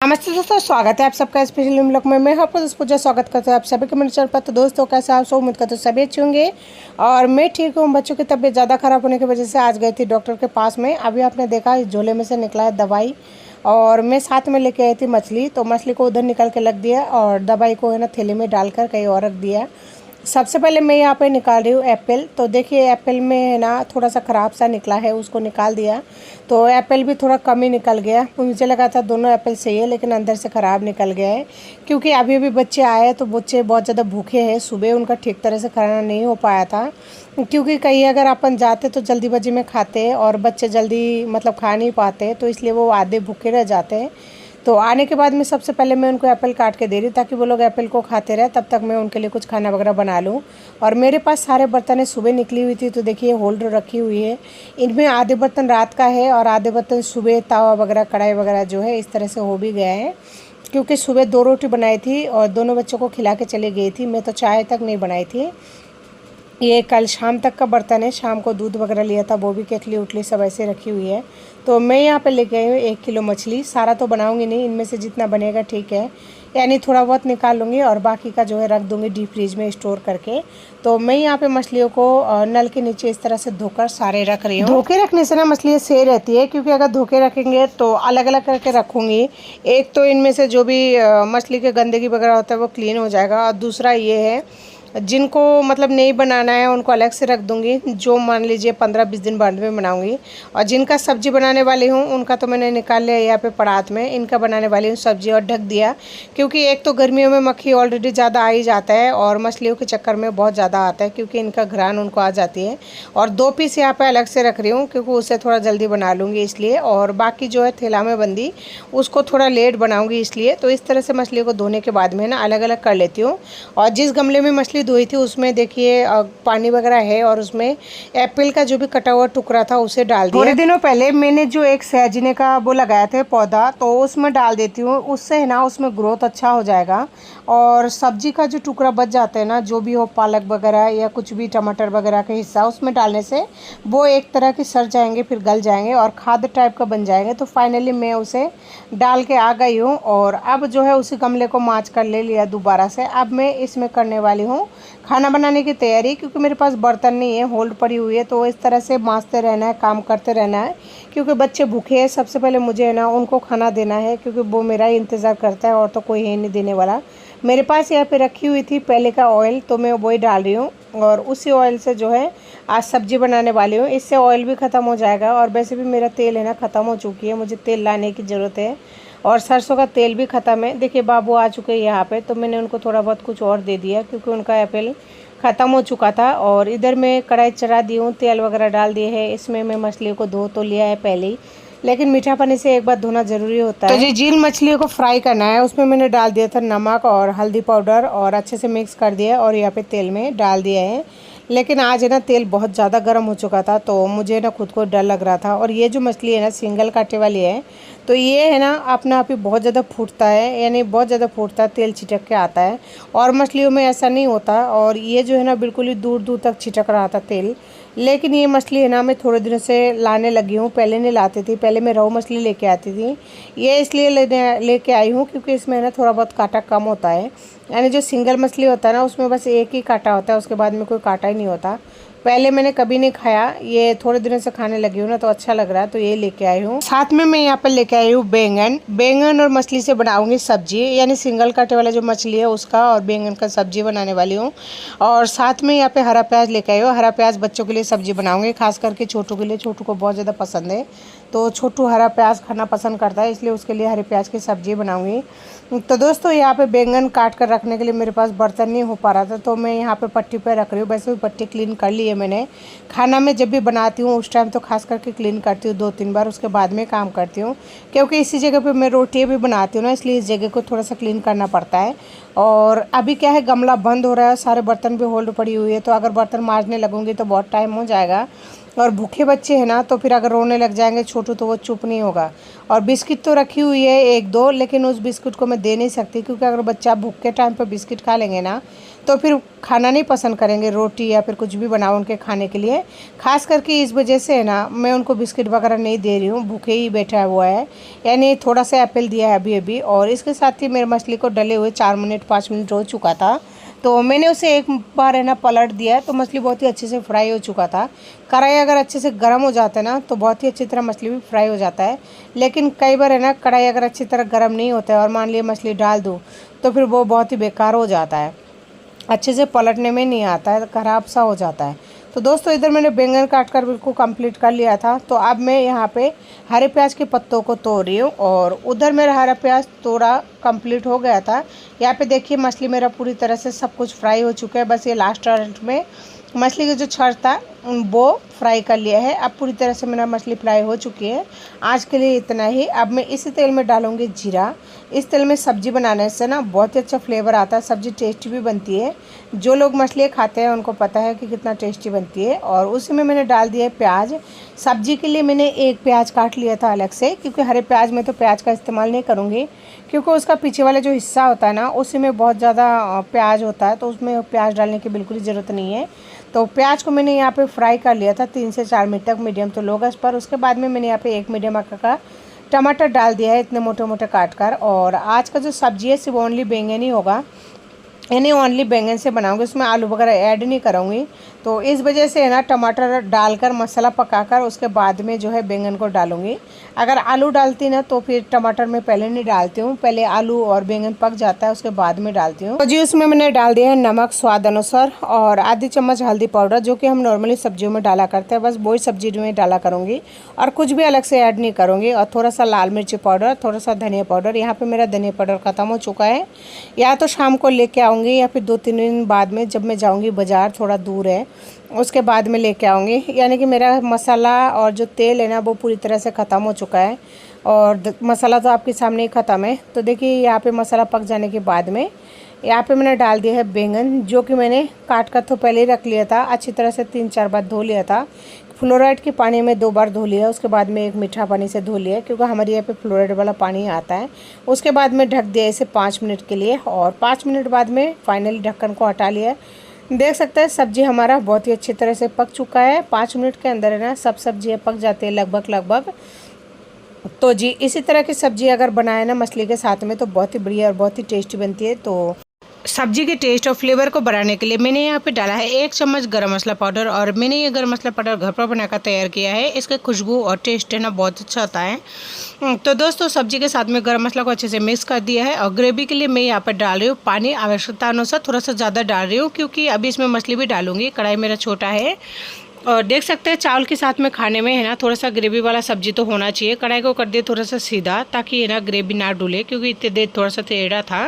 नमस्ते दोस्तों, स्वागत है आप सबका स्पेशल ब्लॉग में। मैं आपको दोस्त पूजा स्वागत करते हैं आप सभी के मेरे चैनल पर। तो दोस्तों कैसे आप सब, उम्मीद करते हैं सभी अच्छे होंगे और मैं ठीक हूँ। बच्चों की तबीयत ज़्यादा ख़राब होने की वजह से आज गई थी डॉक्टर के पास में। अभी आपने देखा इस झोले में से निकला है दवाई और मैं साथ में लेके आई थी मछली, तो मछली को उधर निकल के रख दिया और दवाई को है ना थैली में डालकर कहीं और रख दिया। सबसे पहले मैं यहाँ पे निकाल रही हूँ एप्पल। तो देखिए एप्पल में है ना थोड़ा सा ख़राब सा निकला है, उसको निकाल दिया तो एप्पल भी थोड़ा कम ही निकल गया। मुझे लगा था दोनों एप्पल सही है, लेकिन अंदर से ख़राब निकल गया है। क्योंकि अभी अभी बच्चे आए तो बच्चे बहुत ज़्यादा भूखे हैं, सुबह उनका ठीक तरह से खाना नहीं हो पाया था। क्योंकि कहीं अगर अपन जाते तो जल्दीबाजी में खाते हैं और बच्चे जल्दी मतलब खा नहीं पाते, तो इसलिए वो आधे भूखे रह जाते हैं। तो आने के बाद में सबसे पहले मैं उनको एप्पल काट के दे रही ताकि वो लोग एप्पल को खाते रहे, तब तक मैं उनके लिए कुछ खाना वगैरह बना लूँ। और मेरे पास सारे बर्तनें सुबह निकली हुई थी, तो देखिए होल्डर रखी हुई है। इनमें आधे बर्तन रात का है और आधे बर्तन सुबह तवा वगैरह कढ़ाई वगैरह जो है इस तरह से हो भी गया है। क्योंकि सुबह 2 रोटी बनाई थी और दोनों बच्चों को खिला के चली गई थी, मैं तो चाय तक नहीं बनाई थी। ये कल शाम तक का बर्तन है, शाम को दूध वगैरह लिया था, वो भी केतली उठली सब ऐसे रखी हुई है। तो मैं यहाँ पे लेके आई हूँ 1 किलो मछली। सारा तो बनाऊंगी नहीं, इनमें से जितना बनेगा ठीक है, यानी थोड़ा बहुत निकाल लूँगी और बाकी का जो है रख दूँगी डीप फ्रीज में स्टोर करके। तो मैं यहाँ पे मछलियों को नल के नीचे इस तरह से धोकर सारे रख रही हूँ। धोके रखने से ना मछलियाँ सही रहती है, क्योंकि अगर धोके रखेंगे तो अलग अलग करके रखूँगी, एक तो इनमें से जो भी मछली के गंदगी वगैरह होता है वो क्लीन हो जाएगा, और दूसरा ये है जिनको मतलब नहीं बनाना है उनको अलग से रख दूंगी, जो मान लीजिए 15-20 दिन बाद में बनाऊंगी। और जिनका सब्जी बनाने वाली हूँ उनका तो मैंने निकाल लिया यहाँ पे परात में, इनका बनाने वाली हूँ सब्जी और ढक दिया। क्योंकि एक तो गर्मियों में मक्खी ऑलरेडी ज़्यादा आ ही जाता है और मछलियों के चक्कर में बहुत ज़्यादा आता है, क्योंकि इनका घ्राण उनको आ जाती है। और 2 पीस यहाँ पर अलग से रख रही हूँ क्योंकि उससे थोड़ा जल्दी बना लूँगी इसलिए, और बाकी जो है थैला में बंदी उसको थोड़ा लेट बनाऊँगी इसलिए। तो इस तरह से मछली को धोने के बाद में ना अलग अलग कर लेती हूँ। और जिस गमले में मछली धोई थी उसमें देखिए पानी वगैरह है और उसमें एप्पल का जो भी कटा हुआ टुकड़ा था उसे डाल दिया। थोड़े दिनों पहले मैंने जो एक सहजने का वो लगाया था पौधा, तो उसमें डाल देती हूँ, उससे है ना उसमें ग्रोथ अच्छा हो जाएगा। और सब्जी का जो टुकड़ा बच जाता है ना, जो भी हो पालक वगैरह या कुछ भी टमाटर वगैरह का हिस्सा, उसमें डालने से वो एक तरह की सड़ जाएंगे, फिर गल जाएंगे और खाद टाइप का बन जाएंगे। तो फाइनली मैं उसे डाल के आ गई हूँ और अब जो है उसी गमले को माँच कर ले लिया दोबारा से। अब मैं इसमें करने वाली हूँ खाना बनाने की तैयारी, क्योंकि मेरे पास बर्तन नहीं है, होल्ड पड़ी हुई है। तो इस तरह से माँजते रहना है, काम करते रहना है, क्योंकि बच्चे भूखे हैं। सबसे पहले मुझे है ना उनको खाना देना है, क्योंकि वो मेरा ही इंतज़ार करता है और तो कोई है नहीं देने वाला। मेरे पास यहाँ पे रखी हुई थी पहले का ऑयल, तो मैं वही डाल रही हूँ और उसी ऑयल से जो है आज सब्जी बनाने वाली हूँ। इससे ऑयल भी ख़त्म हो जाएगा और वैसे भी मेरा तेल है ना ख़त्म हो चुकी है, मुझे तेल लाने की ज़रूरत है। और सरसों का तेल भी ख़त्म है। देखिए बाबू आ चुके हैं यहाँ पे, तो मैंने उनको थोड़ा बहुत कुछ और दे दिया क्योंकि उनका एप्पल ख़त्म हो चुका था। और इधर मैं कढ़ाई चढ़ा दी हूँ, तेल वगैरह डाल दिए है। इसमें मैं मछली को धो तो लिया है पहले ही, लेकिन मीठा पानी से एक बार धोना ज़रूरी होता है। तो जी झील मछलियों को फ्राई करना है, उसमें मैंने डाल दिया था नमक और हल्दी पाउडर और अच्छे से मिक्स कर दिया और यहाँ पे तेल में डाल दिया है। लेकिन आज है ना तेल बहुत ज़्यादा गर्म हो चुका था, तो मुझे ना खुद को डर लग रहा था। और ये जो मछली है ना सिंगल कांटे वाली है, तो ये है ना अपने आप ही बहुत ज़्यादा फूटता है, यानी बहुत ज़्यादा फूटता है, तेल छिटक के आता है। और मछलियों में ऐसा नहीं होता, और ये जो है ना बिल्कुल ही दूर दूर तक छिटक रहा था तेल। लेकिन ये मछली है ना मैं थोड़े दिनों से लाने लगी हूँ, पहले नहीं लाती थी, पहले मैं रोहू मछली लेके आती थी। ये इसलिए लेके आई हूँ क्योंकि इसमें ना थोड़ा बहुत कांटा कम होता है। यानी जो सिंगल मछली होता है ना उसमें बस एक ही कांटा होता है, उसके बाद में कोई कांटा ही नहीं होता। पहले मैंने कभी नहीं खाया, ये थोड़े दिनों से खाने लगी हूँ ना, तो अच्छा लग रहा है, तो ये लेके आई हूँ। साथ में मैं यहाँ पर लेके आई हूँ बैंगन और मछली से बनाऊंगी सब्जी, यानी सिंगल कांटे वाला जो मछली है उसका और बैंगन का सब्जी बनाने वाली हूँ। और साथ में यहाँ पे हरा प्याज लेके आई हूँ। हरा प्याज बच्चों के लिए सब्जी बनाऊंगी, खास करके छोटू के लिए, छोटू को बहुत ज़्यादा पसंद है। तो छोटू हरा प्याज खाना पसंद करता है, इसलिए उसके लिए हरे प्याज की सब्जी बनाऊंगी। तो दोस्तों यहाँ पे बैंगन काट कर रखने के लिए मेरे पास बर्तन नहीं हो पा रहा था, तो मैं यहाँ पे पट्टी पे रख रही हूँ। वैसे भी पट्टी क्लीन कर ली है मैंने। खाना में जब भी बनाती हूँ उस टाइम तो खास करके क्लीन करती हूँ 2-3 बार, उसके बाद में काम करती हूँ। क्योंकि इसी जगह पे मैं रोटी भी बनाती हूँ ना, इसलिए इस जगह को थोड़ा सा क्लीन करना पड़ता है। और अभी क्या है गमला बंद हो रहा है, सारे बर्तन भी होल्ड पड़ी हुई है, तो अगर बर्तन मांजने लगूँगी तो बहुत टाइम हो जाएगा। और भूखे बच्चे हैं ना, तो फिर अगर रोने लग जाएंगे छोटू तो वो चुप नहीं होगा। और बिस्किट तो रखी हुई है 1-2, लेकिन उस बिस्किट को मैं दे नहीं सकती, क्योंकि अगर बच्चा भूख के टाइम पर बिस्किट खा लेंगे ना तो फिर खाना नहीं पसंद करेंगे, रोटी या फिर कुछ भी बनाओ उनके खाने के लिए। ख़ास करके इस वजह से है ना मैं उनको बिस्किट वगैरह नहीं दे रही हूँ, भूखे ही बैठा हुआ है। यानी थोड़ा सा एप्पल दिया है अभी अभी, और इसके साथ ही मेरे मछली को डले हुए 4 मिनट 5 मिनट हो चुका था। तो मैंने उसे एक बार है ना पलट दिया, तो मछली बहुत ही अच्छे से फ्राई हो चुका था। कढ़ाई अगर अच्छे से गर्म हो जाता है ना तो बहुत ही अच्छी तरह मछली भी फ्राई हो जाता है। लेकिन कई बार है ना कढ़ाई अगर अच्छी तरह गर्म नहीं होता है और मान लिया मछली डाल दूँ तो फिर वो बहुत ही बेकार हो जाता है, अच्छे से पलटने में नहीं आता है, ख़राब सा हो जाता है। तो दोस्तों इधर मैंने बैंगन काट कर बिल्कुल कंप्लीट कर लिया था। तो अब मैं यहाँ पे हरे प्याज के पत्तों को तोड़ रही हूँ, और उधर मेरा हरा प्याज तोड़ा कंप्लीट हो गया था। यहाँ पे देखिए मछली मेरा पूरी तरह से सब कुछ फ्राई हो चुका है। बस ये लास्ट टर्न में मछली का जो छड़ था वो फ्राई कर लिया है। अब पूरी तरह से मेरा मछली फ्राई हो चुकी है। आज के लिए इतना ही। अब मैं इसी तेल में डालूँगी जीरा। इस तेल में सब्ज़ी बनाने से ना बहुत ही अच्छा फ्लेवर आता है, सब्ज़ी टेस्टी भी बनती है। जो लोग मछली खाते हैं उनको पता है कि कितना टेस्टी बनती है। और उसी में मैंने डाल दिया है प्याज। सब्जी के लिए मैंने एक प्याज काट लिया था अलग से, क्योंकि हरे प्याज में तो प्याज का इस्तेमाल नहीं करूँगी, क्योंकि उसका पीछे वाला जो हिस्सा होता है ना उसी में बहुत ज़्यादा प्याज होता है, तो उसमें प्याज डालने की बिल्कुल ज़रूरत नहीं है। तो प्याज को मैंने यहाँ पे फ्राई कर लिया था 3 से 4 मिनट तक मीडियम टू लो गैस पर। उसके बाद में मैंने यहाँ पे एक मीडियम आकार का टमाटर डाल दिया है, इतने मोटे मोटे काट कर। और आज का जो सब्जी है सिर्फ ओनली बैंगन ही होगा, यानी ओनली बैंगन से बनाऊंगी, उसमें आलू वगैरह ऐड नहीं करूँगी। तो इस वजह से है ना टमाटर डालकर मसाला पकाकर उसके बाद में जो है बैंगन को डालूंगी। अगर आलू डालती ना तो फिर टमाटर में पहले नहीं डालती हूँ, पहले आलू और बैंगन पक जाता है उसके बाद में डालती हूँ। तो जी उसमें मैंने डाल दिया है नमक स्वाद अनुसार, और आधी चम्मच हल्दी पाउडर, जो कि हम नॉर्मली सब्जियों में डाला करते हैं, बस वही सब्जी में डाला करूँगी और कुछ भी अलग से ऐड नहीं करूँगी। और थोड़ा सा लाल मिर्ची पाउडर, थोड़ा सा धनिया पाउडर। यहाँ पर मेरा धनिया पाउडर ख़त्म हो चुका है, या तो शाम को लेके आऊँगी या फिर 2-3 दिन बाद में जब मैं जाऊँगी बाज़ार, थोड़ा दूर है, उसके बाद में लेके आऊँगी। यानी कि मेरा मसाला और जो तेल है ना वो पूरी तरह से ख़त्म हो चुका है, और मसाला तो आपके सामने ही ख़त्म है। तो देखिए यहाँ पे मसाला पक जाने के बाद में यहाँ पे मैंने डाल दिया है बैंगन, जो कि मैंने काट कर तो पहले ही रख लिया था, अच्छी तरह से 3-4 बार धो लिया था। फ्लोराइड के पानी में 2 बार धो लिया, उसके बाद में एक मीठा पानी से धो लिया, क्योंकि हमारे यहाँ पे फ्लोराइड वाला पानी आता है। उसके बाद में ढक दिया इसे 5 मिनट के लिए, और 5 मिनट बाद में फाइनली ढक्कन को हटा लिया। देख सकते हैं सब्जी हमारा बहुत ही अच्छी तरह से पक चुका है। 5 मिनट के अंदर है ना सब सब्जियाँ पक जाती है लगभग। तो जी इसी तरह की सब्जी अगर बनाए ना मछली के साथ में तो बहुत ही बढ़िया और बहुत ही टेस्टी बनती है। तो सब्जी के टेस्ट और फ्लेवर को बढ़ाने के लिए मैंने यहाँ पे डाला है 1 चम्मच गरम मसाला पाउडर, और मैंने ये गरम मसाला पाउडर घर पर बनाकर तैयार किया है। इसका खुशबू और टेस्ट है ना बहुत अच्छा आता है। तो दोस्तों सब्जी के साथ में गरम मसाला को अच्छे से मिक्स कर दिया है, और ग्रेवी के लिए मैं यहाँ पर डाल रही हूँ पानी आवश्यकता अनुसार, थोड़ा सा ज़्यादा डाल रही हूँ क्योंकि अभी इसमें मछली भी डालूंगी। कढ़ाई मेरा छोटा है, और देख सकते हैं चावल के साथ में खाने में है ना थोड़ा सा ग्रेवी वाला सब्जी तो होना चाहिए। कढ़ाई को कर दिए थोड़ा सा सीधा, ताकि है ना ग्रेवी ना डूले, क्योंकि इतने देर थोड़ा सा टेढ़ा था।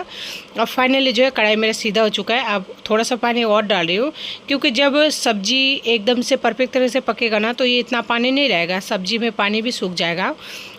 और फाइनली जो है कढ़ाई मेरा सीधा हो चुका है। अब थोड़ा सा पानी और डाल रही हूँ, क्योंकि जब सब्जी एकदम से परफेक्ट तरह से पकेगा ना तो ये इतना पानी नहीं रहेगा, सब्जी में पानी भी सूख जाएगा।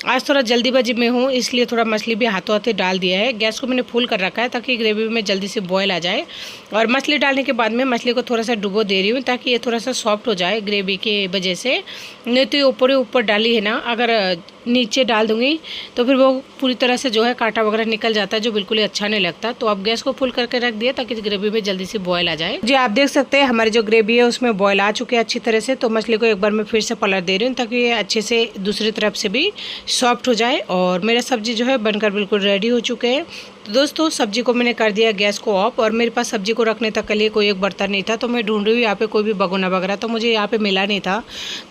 आज थोड़ा जल्दीबाजी में हूँ, इसलिए थोड़ा मछली भी हाथों हाथ डाल दिया है। गैस को मैंने फुल कर रखा है ताकि ग्रेवी में जल्दी से बॉयल आ जाए। और मछली डालने के बाद में मछली को थोड़ा सा डुबो दे रही हूँ, ताकि ये थोड़ा सा सॉफ्ट हो जाए ग्रेवी के वजह से। नहीं तो ये ऊपर ही ऊपर डाली है ना, अगर नीचे डाल दूंगी तो फिर वो पूरी तरह से जो है कांटा वगैरह निकल जाता है, जो बिल्कुल ही अच्छा नहीं लगता। तो अब गैस को फुल करके रख दिया ताकि ग्रेवी में जल्दी से बॉयल आ जाए। जी आप देख सकते हैं हमारी जो ग्रेवी है उसमें बॉयल आ चुकी है अच्छी तरह से। तो मछली को एक बार मैं फिर से पलट दे रही हूँ, ताकि ये अच्छे से दूसरी तरफ से भी सॉफ्ट हो जाए। और मेरा सब्जी जो है बनकर बिल्कुल रेडी हो चुके हैं। तो दोस्तों सब्जी को मैंने कर दिया गैस को ऑफ, और मेरे पास सब्जी को रखने तक के लिए कोई एक बर्तन नहीं था। तो मैं ढूंढ रही हूँ यहाँ पे कोई भी भगोना वगैरह, तो मुझे यहाँ पे मिला नहीं था।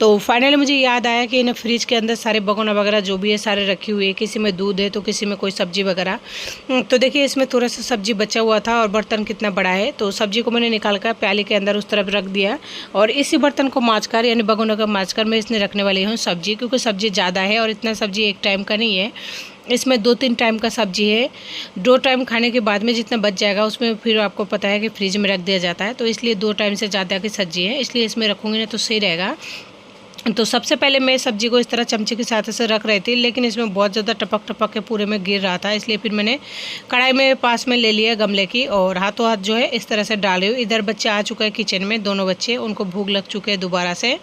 तो फाइनली मुझे याद आया कि इन फ्रिज के अंदर सारे भगोना वगैरह जो भी है सारे रखी हुई है, किसी में दूध है तो किसी में कोई सब्जी वगैरह। तो देखिए इसमें थोड़ा सा सब्जी बचा हुआ था, और बर्तन कितना बड़ा है। तो सब्जी को मैंने निकाल कर प्याली के अंदर उस तरफ रख दिया, और इसी बर्तन को माँजकर यानी भगोना का माँजकर मैं इसमें रखने वाली हूँ सब्जी, क्योंकि सब्जी ज़्यादा है और इतना सब्जी एक टाइम का नहीं है, इसमें 2-3 टाइम का सब्जी है। 2 टाइम खाने के बाद में जितना बच जाएगा उसमें फिर आपको पता है कि फ्रिज में रख दिया जाता है। तो इसलिए 2 टाइम से ज़्यादा की सब्जी है, इसलिए इसमें रखूँगी ना तो सही रहेगा। तो सबसे पहले मैं सब्जी को इस तरह चमचे के साथ से रख रही थी, लेकिन इसमें बहुत ज़्यादा टपक के पूरे में गिर रहा था, इसलिए फिर मैंने कढ़ाई में पास में ले लिया गमले की, और हाथों हाथ जो है इस तरह से डाल रही हूँ। इधर बच्चे आ चुके हैं किचन में, दोनों बच्चे, उनको भूख लग चुके हैं दोबारा से।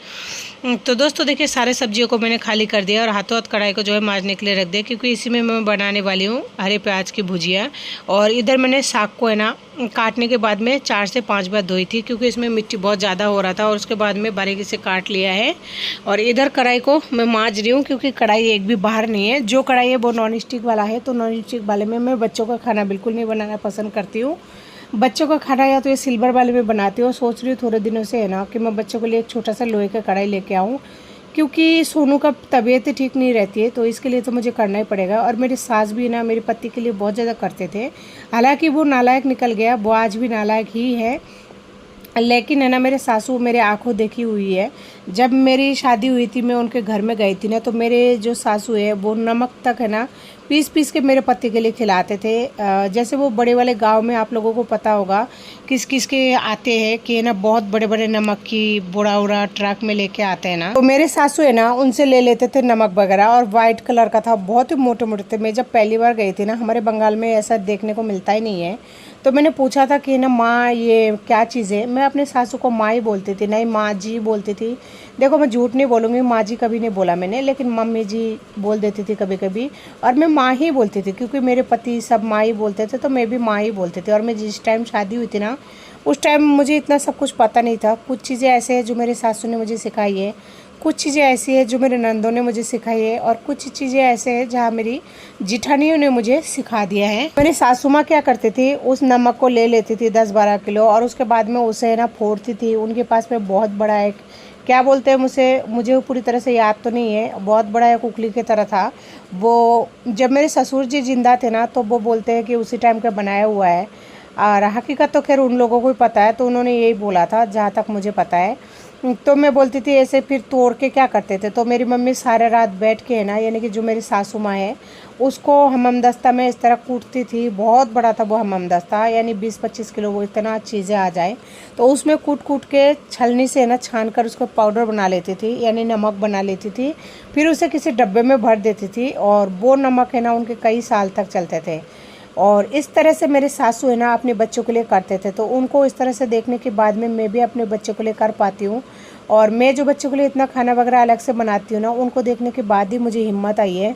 तो दोस्तों देखिए सारे सब्जियों को मैंने खाली कर दिया, और हाथों हाथ कढ़ाई को जो है मांजने के लिए रख दिया, क्योंकि इसी में मैं बनाने वाली हूँ हरे प्याज की भुजिया। और इधर मैंने साग को है ना काटने के बाद में 4 से 5 बार धोई थी, क्योंकि इसमें मिट्टी बहुत ज़्यादा हो रहा था। और उसके बाद में बारीकी से काट लिया है। और इधर कढ़ाई को मैं मांज रही हूँ, क्योंकि कढ़ाई एक भी बाहर नहीं है। जो कढ़ाई है वो नॉन स्टिक वाला है, तो नॉन स्टिक वाले में मैं बच्चों का खाना बिल्कुल नहीं बनाना पसंद करती हूँ। बच्चों का खाना या तो ये सिल्वर वाले में बनाती हूँ। सोच रही हूँ थोड़े दिनों से है ना कि मैं बच्चों के लिए एक छोटा सा लोहे का कढ़ाई लेके आऊँ, क्योंकि सोनू का तबीयत ठीक नहीं रहती है, तो इसके लिए तो मुझे करना ही पड़ेगा। और मेरी सास भी ना मेरे पति के लिए बहुत ज़्यादा करते थे। हालांकि वो नालायक निकल गया, वो आज भी नालायक ही है, लेकिन है ना मेरे सासू मेरे आंखों देखी हुई है। जब मेरी शादी हुई थी, मैं उनके घर में गई थी ना, तो मेरे जो सासू है वो नमक तक है ना पीस पीस के मेरे पति के लिए खिलाते थे। जैसे वो बड़े वाले गांव में आप लोगों को पता होगा किस किस के आते हैं कि है ना बहुत बड़े बड़े नमक की बोरा उड़ा ट्रक में लेके आते हैं ना, तो मेरे सासू है ना उनसे ले लेते थे नमक वगैरह। और वाइट कलर का था, बहुत ही मोटे मोटे थे। मैं जब पहली बार गई थी ना, हमारे बंगाल में ऐसा देखने को मिलता ही नहीं है, तो मैंने पूछा था कि ना माँ ये क्या चीज़ है। मैं अपने सासू को माँ ही बोलती थी, नहीं माँ जी बोलती थी। देखो मैं झूठ नहीं बोलूँगी, माँ जी कभी नहीं बोला मैंने, लेकिन मम्मी जी बोल देती थी कभी कभी। और मैं माँ ही बोलती थी, क्योंकि मेरे पति सब माँ ही बोलते थे, तो मैं भी माँ ही बोलती थी। और मैं जिस टाइम शादी हुई थी ना, उस टाइम मुझे इतना सब कुछ पता नहीं था। कुछ चीज़ें ऐसे हैं जो मेरे सासू ने मुझे सिखाई है, कुछ चीज़ें ऐसी है जो मेरे नंदों ने मुझे सिखाई है, और कुछ चीज़ें ऐसे हैं जहाँ मेरी जिठानियों ने मुझे सिखा दिया है। मेरी सासू माँ क्या करती थी, उस नमक को ले लेती थी 10-12 किलो, और उसके बाद में उसे ना फोड़ती थी। उनके पास में बहुत बड़ा एक क्या बोलते हैं मुझे वो पूरी तरह से याद तो नहीं है, बहुत बड़ा एक उखली की तरह था वो। जब मेरे ससुर जी जिंदा थे ना, तो वो बोलते हैं कि उसी टाइम का बनाया हुआ है। और हकीकत तो खैर उन लोगों को ही पता है, तो उन्होंने यही बोला था जहाँ तक मुझे पता है। तो मैं बोलती थी ऐसे, फिर तोड़ के क्या करते थे, तो मेरी मम्मी सारे रात बैठ के है ना, यानी कि जो मेरी सासू माँ है उसको हमामदस्ता में इस तरह कूटती थी। बहुत बड़ा था वो हमामदस्ता, यानी 20-25 किलो वो इतना चीज़ें आ जाए, तो उसमें कूट कूट के छलनी से ना छान कर उसको पाउडर बना लेती थी, यानी नमक बना लेती थी। फिर उसे किसी डब्बे में भर देती थी, और वो नमक है ना उनके कई साल तक चलते थे। और इस तरह से मेरे सासू है ना अपने बच्चों के लिए करते थे, तो उनको इस तरह से देखने के बाद में मैं भी अपने बच्चों के लिए कर पाती हूँ। और मैं जो बच्चों के लिए इतना खाना वगैरह अलग से बनाती हूँ ना, उनको देखने के बाद ही मुझे हिम्मत आई है।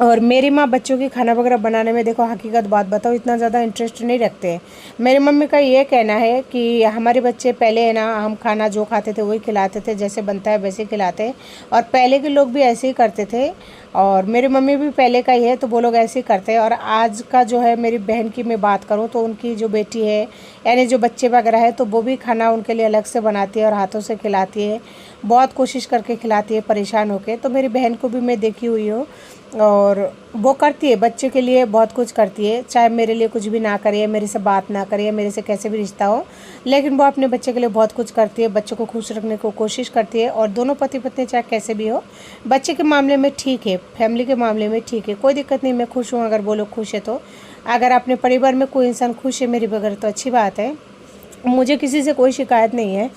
और मेरी माँ बच्चों की खाना वगैरह बनाने में, देखो हकीकत बात बताओ, इतना ज़्यादा इंटरेस्ट नहीं रखते हैं। मेरी मम्मी का ये कहना है कि हमारे बच्चे पहले है ना, हम खाना जो खाते थे वही खिलाते थे, जैसे बनता है वैसे खिलाते, और पहले के लोग भी ऐसे ही करते थे। और मेरी मम्मी भी पहले का ही है, तो वो लोग ऐसे ही करते हैं। और आज का जो है, मेरी बहन की मैं बात करूँ तो उनकी जो बेटी है, यानी जो बच्चे वगैरह है, तो वो भी खाना उनके लिए अलग से बनाती है और हाथों से खिलाती है, बहुत कोशिश करके खिलाती है परेशान होके। तो मेरी बहन को भी मैं देखी हुई हूँ, और वो करती है बच्चे के लिए बहुत कुछ करती है, चाहे मेरे लिए कुछ भी ना करे, मेरे से बात ना करे, मेरे से कैसे भी रिश्ता हो, लेकिन वो अपने बच्चे के लिए बहुत कुछ करती है, बच्चों को खुश रखने को कोशिश करती है। और दोनों पति पत्नी चाहे कैसे भी हो, बच्चे के मामले में ठीक है, फैमिली के मामले में ठीक है, कोई दिक्कत नहीं, मैं खुश हूँ अगर वो लोग खुश है। तो अगर अपने परिवार में कोई इंसान खुश है मेरे बगैर, तो अच्छी बात है, मुझे किसी से कोई शिकायत नहीं है।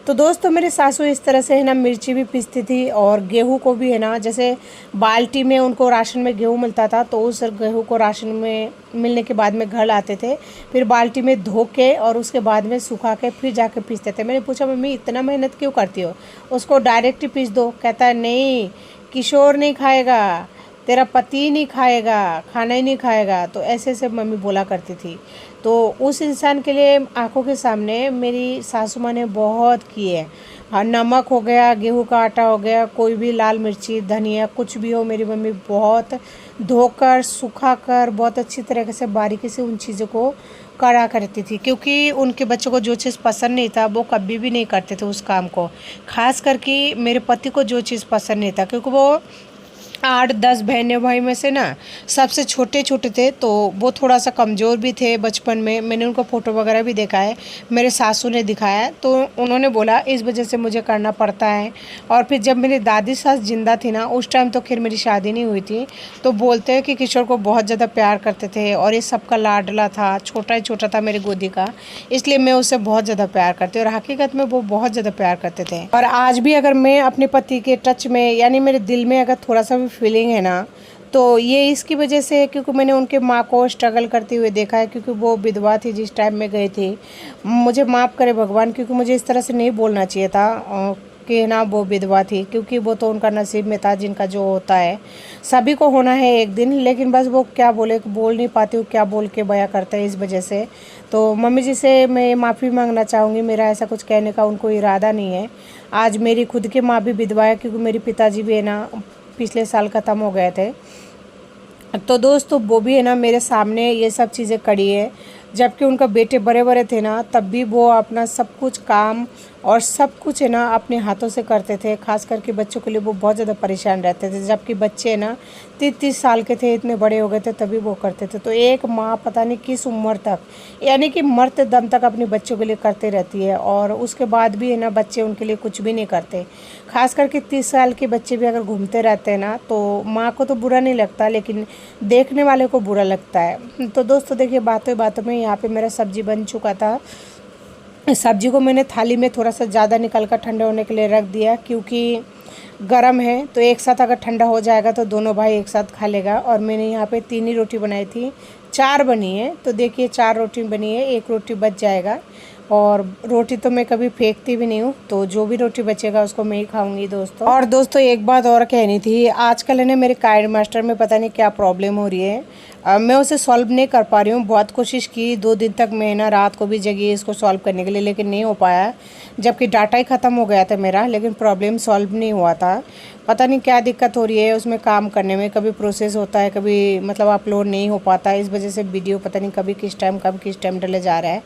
तो दोस्तों मेरे सासू इस तरह से है ना मिर्ची भी पीसती थी, और गेहूं को भी है ना, जैसे बाल्टी में उनको राशन में गेहूं मिलता था, तो उस गेहूं को राशन में मिलने के बाद में घर आते थे, फिर बाल्टी में धो के और उसके बाद में सुखा के फिर जाके पीसते थे। मैंने पूछा मम्मी इतना मेहनत क्यों करती हो, उसको डायरेक्ट ही पीस दो। कहता है नहीं, किशोर नहीं खाएगा, तेरा पति नहीं खाएगा, खाना ही नहीं खाएगा। तो ऐसे ऐसे मम्मी बोला करती थी। तो उस इंसान के लिए आंखों के सामने मेरी सासू माँ ने बहुत किए। हाँ, नमक हो गया, गेहूं का आटा हो गया, कोई भी लाल मिर्ची धनिया कुछ भी हो, मेरी मम्मी बहुत धोकर सुखाकर बहुत अच्छी तरीके से बारीकी से उन चीज़ों को करा करती थी, क्योंकि उनके बच्चों को जो चीज़ पसंद नहीं था वो कभी भी नहीं करते थे उस काम को। खास करके मेरे पति को जो चीज़ पसंद नहीं था, क्योंकि वो 8-10 बहने भाई में से ना सबसे छोटे छोटे थे, तो वो थोड़ा सा कमज़ोर भी थे बचपन में। मैंने उनको फ़ोटो वगैरह भी देखा है, मेरे सासू ने दिखाया, तो उन्होंने बोला इस वजह से मुझे करना पड़ता है। और फिर जब मेरी दादी सास जिंदा थी ना, उस टाइम तो खैर मेरी शादी नहीं हुई थी, तो बोलते हैं कि किशोर को बहुत ज़्यादा प्यार करते थे, और ये सबका लाडला था, छोटा ही छोटा था मेरी गोदी का, इसलिए मैं उससे बहुत ज़्यादा प्यार करती हूँ। और हकीकत में वो बहुत ज़्यादा प्यार करते थे। और आज भी अगर मैं अपने पति के टच में, यानी मेरे दिल में अगर थोड़ा सा भी फीलिंग है ना, तो ये इसकी वजह से है क्योंकि मैंने उनके माँ को स्ट्रगल करते हुए देखा है, क्योंकि वो विधवा थी जिस टाइम में गई थी। मुझे माफ़ करे भगवान, क्योंकि मुझे इस तरह से नहीं बोलना चाहिए था। कि है ना वो विधवा थी, क्योंकि वो तो उनका नसीब में था, जिनका जो होता है सभी को होना है एक दिन, लेकिन बस वो क्या बोल नहीं पाती हूँ, क्या बोल के बयां करते हैं, इस वजह से। तो मम्मी जी से मैं माफ़ी मांगना चाहूँगी, मेरा ऐसा कुछ कहने का उनको इरादा नहीं है। आज मेरी खुद की माँ भी विधवा है, क्योंकि मेरे पिताजी भी है ना पिछले साल ख़त्म हो गए थे। तो दोस्तों वो भी है ना मेरे सामने ये सब चीज़ें करी है, जबकि उनका बेटे बड़े बड़े थे ना, तब भी वो अपना सब कुछ काम और सब कुछ है ना अपने हाथों से करते थे। खास करके बच्चों के लिए वो बहुत ज़्यादा परेशान रहते थे, जबकि बच्चे है ना 30-30 साल के थे, इतने बड़े हो गए थे तभी वो करते थे। तो एक माँ पता नहीं किस उम्र तक, यानी कि मरते दम तक अपने बच्चों के लिए करते रहती है, और उसके बाद भी है ना बच्चे उनके लिए कुछ भी नहीं करते। खास करके 30 साल के बच्चे भी अगर घूमते रहते हैं ना, तो माँ को तो बुरा नहीं लगता, लेकिन देखने वाले को बुरा लगता है। तो दोस्तों देखिए, बातों बातों में यहाँ पे मेरा सब्जी बन चुका था। सब्जी को मैंने थाली में थोड़ा सा ज़्यादा निकाल कर ठंडा होने के लिए रख दिया, क्योंकि गरम है तो एक साथ अगर ठंडा हो जाएगा तो दोनों भाई एक साथ खा लेगा। और मैंने यहाँ पे 3 ही रोटी बनाई थी, 4 बनी है, तो देखिए 4 रोटी बनी है, 1 रोटी बच जाएगा। और रोटी तो मैं कभी फेंकती भी नहीं हूँ, तो जो भी रोटी बचेगा उसको मैं ही खाऊंगी दोस्तों। और दोस्तों एक बात और कहनी थी, आजकल है ना मेरे काइंड मास्टर में पता नहीं क्या प्रॉब्लम हो रही है। मैं उसे सॉल्व नहीं कर पा रही हूँ। बहुत कोशिश की, 2 दिन तक मैं ना रात को भी जगी इसको सॉल्व करने के लिए, लेकिन नहीं हो पाया, जबकि डाटा ही ख़त्म हो गया था मेरा, लेकिन प्रॉब्लम सॉल्व नहीं हुआ था। पता नहीं क्या दिक्कत हो रही है उसमें काम करने में, कभी प्रोसेस होता है, कभी मतलब अपलोड नहीं हो पाता है, इस वजह से वीडियो पता नहीं कभी किस टाइम डले जा रहा है।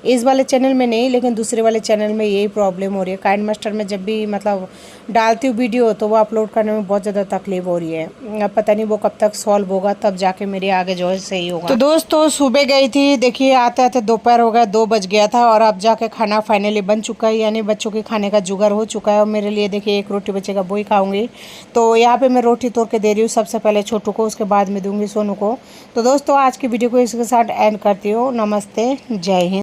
इस वाले चैनल में नहीं, लेकिन दूसरे वाले चैनल में यही प्रॉब्लम हो रही है। काइंड मास्टर में जब भी मतलब डालती हूँ वीडियो, तो वो अपलोड करने में बहुत ज़्यादा तकलीफ हो रही है। अब पता नहीं वो कब तक सॉल्व होगा, तब जाके मेरे आगे जो है सही होगा। तो दोस्तों सुबह गई थी, देखिए आते आते दोपहर हो गया, 2 बज गया था, और अब जाके खाना फाइनली बन चुका है, यानी बच्चों के खाने का जुगाड़ हो चुका है। और मेरे लिए देखिए 1 रोटी बचेगा, वो ही खाऊंगी। तो यहाँ पे मैं रोटी तोड़ के दे रही हूँ, सबसे पहले छोटू को, उसके बाद में दूंगी सोनू को। तो दोस्तों आज की वीडियो को इसके साथ एंड करती हूँ। नमस्ते, जय हिंद।